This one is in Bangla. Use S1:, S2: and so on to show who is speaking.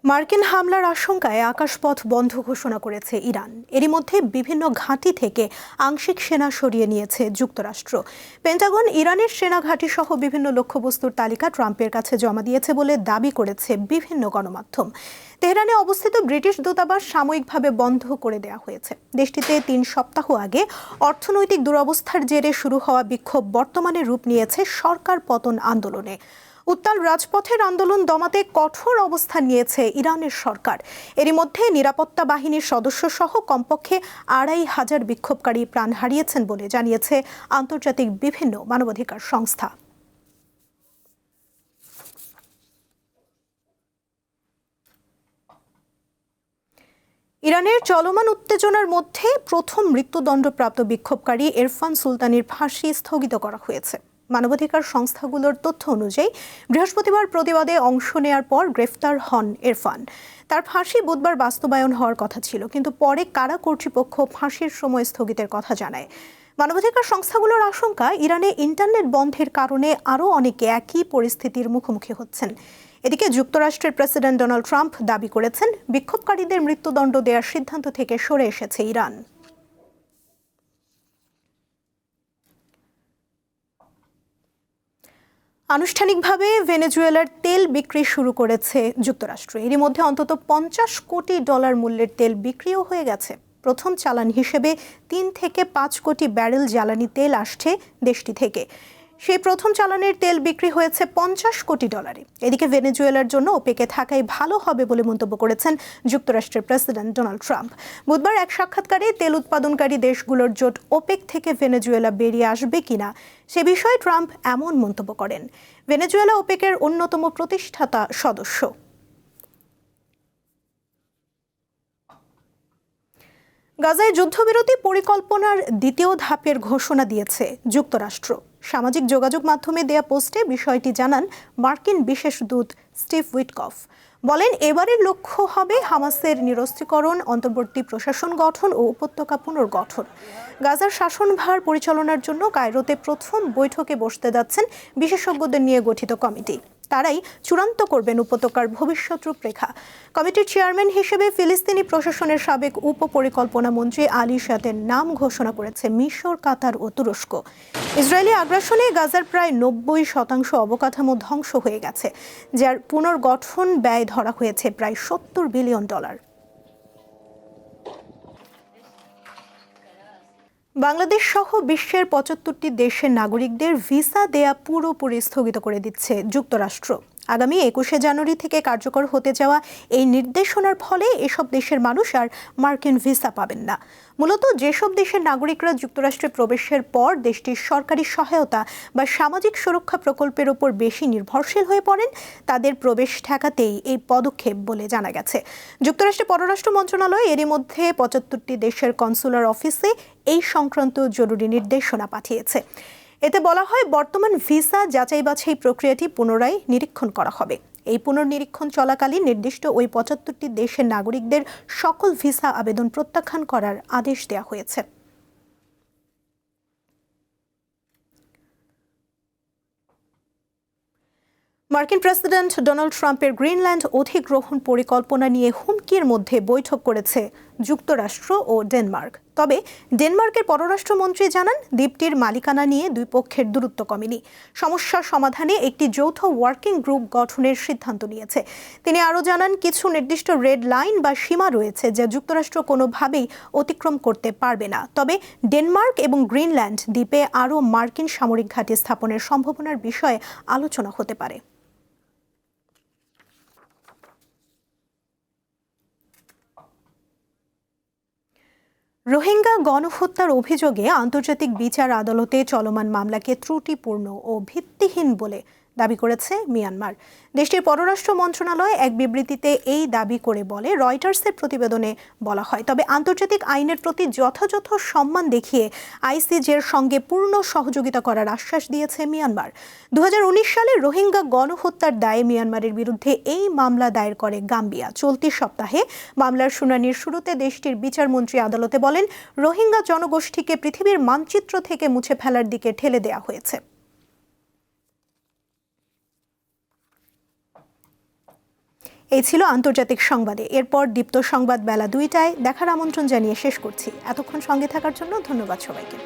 S1: মার্কিন হামলার আশঙ্কায় আকাশপথ বন্ধ ঘোষণা করেছে ইরান। এরই মধ্যে বিভিন্ন ঘাঁটি থেকে আংশিক সেনা সরিয়ে নিয়েছে যুক্তরাষ্ট্র। পেন্টাগন ইরানের সেনা ঘাঁটি সহ বিভিন্ন লক্ষ্যবস্তুর তালিকা ট্রাম্পের কাছে জমা দিয়েছে বলে দাবি করেছে বিভিন্ন গণমাধ্যম। তেহরানে অবস্থিত ব্রিটিশ দূতাবাস সাময়িকভাবে বন্ধ করে দেওয়া হয়েছে। দেশটিতে ৩ সপ্তাহ আগে অর্থনৈতিক দুরবস্থার জেরে শুরু হওয়া বিক্ষোভ বর্তমানে রূপ নিয়েছে সরকার পতন আন্দোলনে। উত্তাল রাজপথের আন্দোলন দমাতে কঠোর অবস্থান নিয়েছে ইরানের সরকার। এরই মধ্যে নিরাপত্তা বাহিনীর সদস্য সহ কমপক্ষে ২৫০০ বিক্ষোভকারী প্রাণ হারিয়েছেন বলে জানিয়েছে আন্তর্জাতিক বিভিন্ন মানবাধিকার সংস্থা। ইরানের চলমান উত্তেজনার মধ্যে প্রথম মৃত্যুদণ্ডপ্রাপ্ত বিক্ষোভকারী এরফান সুলতানির ফাঁসি স্থগিত করা হয়েছে। মানবাধিকার সংস্থাগুলোর তথ্য অনুযায়ী বৃহস্পতিবার প্রতিবাদে অংশ নেয়ার পর গ্রেফতার হন এরফান। তার ফাঁসি বুধবার বাস্তবায়ন হওয়ার কথা ছিল, কিন্তু পরে কারা কর্তৃপক্ষ ফাঁসির সময় স্থগিতের কথা জানায়। মানবাধিকার সংস্থাগুলোর আশঙ্কা, ইরানে ইন্টারনেট বন্ধের কারণে আরও অনেকে একই পরিস্থিতির মুখোমুখি হচ্ছেন। এদিকে যুক্তরাষ্ট্রের প্রেসিডেন্ট ডোনাল্ড ট্রাম্প দাবি করেছেন, বিক্ষোভকারীদের মৃত্যুদণ্ড দেওয়ার সিদ্ধান্ত থেকে সরে এসেছে ইরান। আনুষ্ঠানিকভাবে ভেনেজুয়েলার তেল বিক্রি শুরু করেছে যুক্তরাষ্ট্র। এরই মধ্যে অন্তত $50 কোটি মূল্যের তেল বিক্রিও হয়ে গেছে। প্রথম চালান হিসেবে ৩ থেকে ৫ কোটি ব্যারেল জ্বালানি তেল আসছে দেশটি থেকে। সেই প্রথম চালানের তেল বিক্রি হয়েছে $50 কোটি। এদিকে ভেনেজুয়েলার জন্য ওপেকে থাকাই ভালো হবে বলে মন্তব্য করেছেন যুক্তরাষ্ট্রের প্রেসিডেন্ট ডোনাল্ড ট্রাম্প। বুধবার এক সাক্ষাৎকারে তেল উৎপাদনকারী দেশগুলোর জোট ওপেক থেকে ভেনেজুয়েলা বেরিয়ে আসবে কিনা সে বিষয়ে ট্রাম্প এমন মন্তব্য করেন। ভেনেজুয়েলা ওপেকের অন্যতম প্রতিষ্ঠাতা সদস্য। গাজায় যুদ্ধবিরতি পরিকল্পনার দ্বিতীয় ধাপের ঘোষণা দিয়েছে যুক্তরাষ্ট্র। সামাজিক যোগাযোগ মাধ্যমে দেয়া পোস্টে বিষয়টি জানান মার্কিন বিশেষ দূত স্টিভ উইটকফ। বলেন, এবারের লক্ষ্য হবে হামাসের নিরস্ত্রীকরণ, অন্তর্বর্তী প্রশাসন গঠন ও উপত্যকা পুনর্গঠন। গাজার শাসনভার পরিচালনার জন্য কায়রোতে প্রথম বৈঠকে বসতে যাচ্ছেন বিশেষজ্ঞদের নিয়ে গঠিত কমিটি। তারাই চূড়ান্ত করবেন উপত্যকার ভবিষ্যৎ রূপরেখা। কমিটির চেয়ারম্যান হিসেবে ফিলিস্তিনি প্রশাসনের সাবেক উপপরিকল্পনা মন্ত্রী আলী শাতের নাম ঘোষণা করেছে মিশর, কাতার ও তুরস্ক। ইসরায়েলি আগ্রাসনে গাজার প্রায় ৯০% অবকাঠামো ধ্বংস হয়ে গেছে, যার পুনর্গঠন ব্যয় ধরা হয়েছে প্রায় $৭০ বিলিয়ন। বাংলাদেশ সহ বিশ্বের ৭৫টি দেশের নাগরিকদের ভিসা দেয়া পুরোপুরি স্থগিত করে দিচ্ছে যুক্তরাষ্ট্র। আগামী ২১শে জানুয়ারি থেকে কার্যকর হতে যাওয়া এই নির্দেশনার ফলে এসব দেশের মানুষ আর মার্কিন ভিসা পাবেন না। মূলত যেসব দেশের নাগরিকরা যুক্তরাষ্ট্রে প্রবেশের পর দেশটির সরকারি সহায়তা বা সামাজিক সুরক্ষা প্রকল্পের ওপর বেশি নির্ভরশীল হয়ে পড়েন, তাদের প্রবেশ ঠেকাতেই এই পদক্ষেপ বলে জানা গেছে। যুক্তরাষ্ট্রের পররাষ্ট্র মন্ত্রণালয় এরই মধ্যে ৭৫টি দেশের কনসুলার অফিসে এই সংক্রান্ত জরুরি নির্দেশনা পাঠিয়েছে। এতে বলা হয়, বর্তমান ভিসা যাচাই বাছাই প্রক্রিয়াটি পুনরায় নিরীক্ষণ করা হবে। এই পুনর্নিরীক্ষণ চলাকালীন নির্দিষ্ট ওই ৭৫টি দেশের নাগরিকদের সকল ভিসা আবেদন প্রত্যাখ্যান করার আদেশ দেওয়া হয়েছে। মার্কিন প্রেসিডেন্ট ডোনাল্ড ট্রাম্পের গ্রিনল্যান্ড অধিগ্রহণ পরিকল্পনা নিয়ে হুমকির মধ্যে বৈঠক করেছে যুক্তরাষ্ট্র ও ডেনমার্ক। তবে ডেনমার্কের পররাষ্ট্রমন্ত্রী জানান, দ্বীপটির মালিকানা নিয়ে দুই পক্ষের দূরত্ব কমেনি। সমস্যার সমাধানে একটি যৌথ ওয়ার্কিং গ্রুপ গঠনের সিদ্ধান্ত নিয়েছে। তিনি আরও জানান, কিছু নির্দিষ্ট রেড লাইন বা সীমা রয়েছে যা যুক্তরাষ্ট্র কোনোভাবেই অতিক্রম করতে পারবে না। তবে ডেনমার্ক এবং গ্রিনল্যান্ড দ্বীপে আরও মার্কিন সামরিক ঘাঁটি স্থাপনের সম্ভাবনার বিষয়ে আলোচনা হতে পারে। রোহিঙ্গা গণহত্যার অভিযোগে আন্তর্জাতিক বিচার আদালতে চলমান মামলাকে ত্রুটিপূর্ণ ও ভিত্তিহীন বলে দাবি করেছে মিয়ানমার। দেশটির পররাষ্ট্র মন্ত্রণালয় এক বিবৃতিতে এই দাবি করে বলে, রয়টার্সের প্রতিবেদনে বলা হয়, তবে আন্তর্জাতিক আইনের প্রতি যথাযথ সম্মান দেখিয়ে আইসিজের সঙ্গে পূর্ণ সহযোগিতা করার আশ্বাস দিয়েছে মিয়ানমার। 2019 সালে রোহিঙ্গা গণহত্যার দায়ে মিয়ানমারের বিরুদ্ধে এই মামলা দায়ের করে গাম্বিয়া। চলতি সপ্তাহে মামলার শুনানির শুরুতে দেশটির বিচারমন্ত্রী আদালতে বলেন, রোহিঙ্গা জনগোষ্ঠীকে পৃথিবীর মানচিত্র থেকে মুছে ফেলার দিকে ঠেলে দেওয়া হয়েছে। এই ছিল আন্তর্জাতিক সংবাদে। এরপর দীপ্ত সংবাদ বেলা 2টায় দেখার আমন্ত্রণ জানিয়ে শেষ করছি। এতক্ষণ সঙ্গে থাকার জন্য ধন্যবাদ সবাইকে।